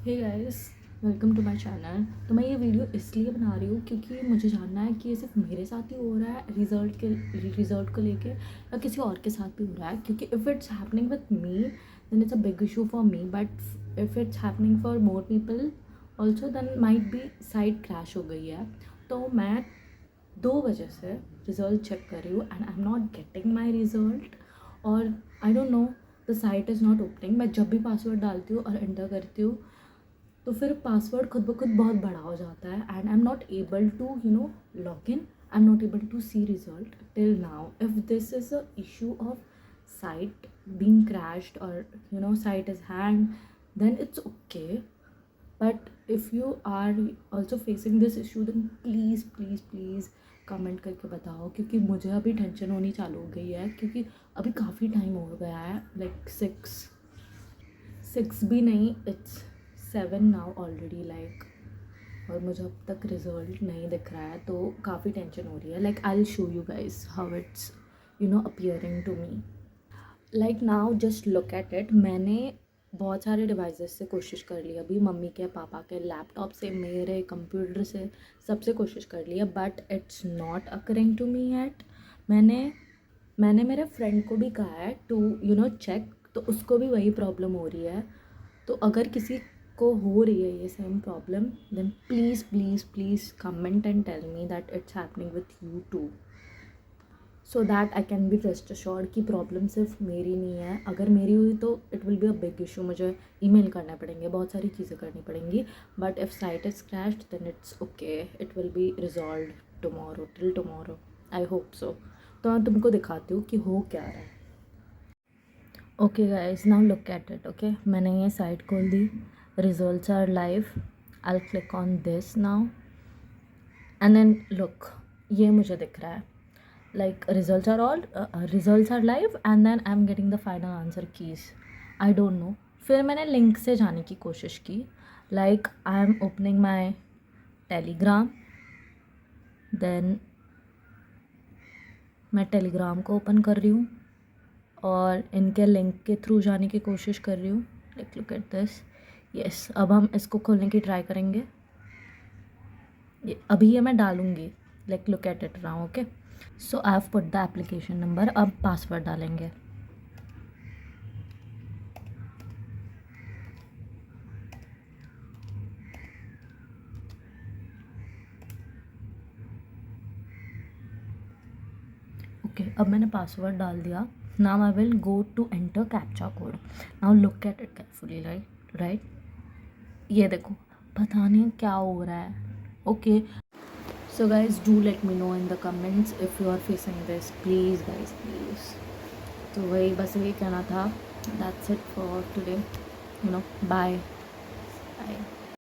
Hey guys, welcome to my channel. तो मैं ये वीडियो इसलिए बना रही हूँ क्योंकि मुझे जानना है कि ये सिर्फ मेरे साथ ही हो रहा है रिज़ल्ट को लेके, या किसी और के साथ भी हो रहा है। क्योंकि if it's happening with me then it's a big issue for me, but if it's happening for more people also then might be site crash हो गई है। तो मैं 2 बजे से रिज़ल्ट चेक कर रही हूँ and I am not getting my result. और I don't know, the site is not opening. मैं जब भी पासवर्ड डालती हूँ और एंटर करती हूँ तो फिर पासवर्ड खुद ब खुद बहुत बड़ा हो जाता है and I am not able to log in. I am not able to see result till now. If this is a issue of site being crashed or site is hanged, then it's okay. But if you are also facing this issue then please please please comment करके बताओ, क्योंकि मुझे अभी tension होनी चालू हो गई है। क्योंकि अभी काफ़ी टाइम हो गया है, लाइक सिक्स भी नहीं, इट्स 7 नाउ ऑलरेडी लाइक। और मुझे अब तक रिजल्ट नहीं दिख रहा है तो काफ़ी टेंशन हो रही है। Like I will show you guys how it's appearing to me. Like now just look at it. मैंने बहुत सारे डिवाइसेस से कोशिश कर ली, अभी मम्मी के, पापा के लैपटॉप से, मेरे कंप्यूटर से, सबसे कोशिश कर ली है, but it's not occurring to me at. मैंने मैंने मेरे फ्रेंड को भी कहा है टू चेक, तो उसको भी वही प्रॉब्लम हो रही है। तो अगर किसी को हो रही है ये same problem then please please please comment and tell me that it's happening with you too, so that I can be rest assured कि प्रॉब्लम सिर्फ मेरी नहीं है। अगर मेरी हुई तो it will be a big issue, मुझे ईमेल करने पड़ेंगे, बहुत सारी चीज़ें करनी पड़ेंगी। But if site is crashed then it's okay, it will be resolve tomorrow, till tomorrow, I hope सो। तो मैं तुमको दिखाती हूँ कि हो क्या रहा है। Okay guys, now look at it. Okay, मैंने ये साइट खोल दी, results are live. I will click on this now and then look, ये मुझे दिख रहा है like results are live and then I'm getting the final answer keys. I don't know. फिर मैंने लिंक से जाने की कोशिश की, like I am opening my telegram, then मैं टेलीग्राम को ओपन कर रही हूँ और इनके लिंक के थ्रू जाने की कोशिश कर रही हूँ। Like look at this. Yes, अब हम इसको खोलने की ट्राई करेंगे। ये अभी ये मैं डालूँगी, like look at it now. Okay, so I have put the application number. अब पासवर्ड डालेंगे। ओके, अब मैंने पासवर्ड डाल दिया। Now I will go to enter captcha code. Now look at it carefully, right. ये देखो, पता नहीं क्या हो रहा है। Okay, so guys do let me know in the comments if you are facing this, please guys please. तो वही बस यही कहना था। That's it for today, bye bye.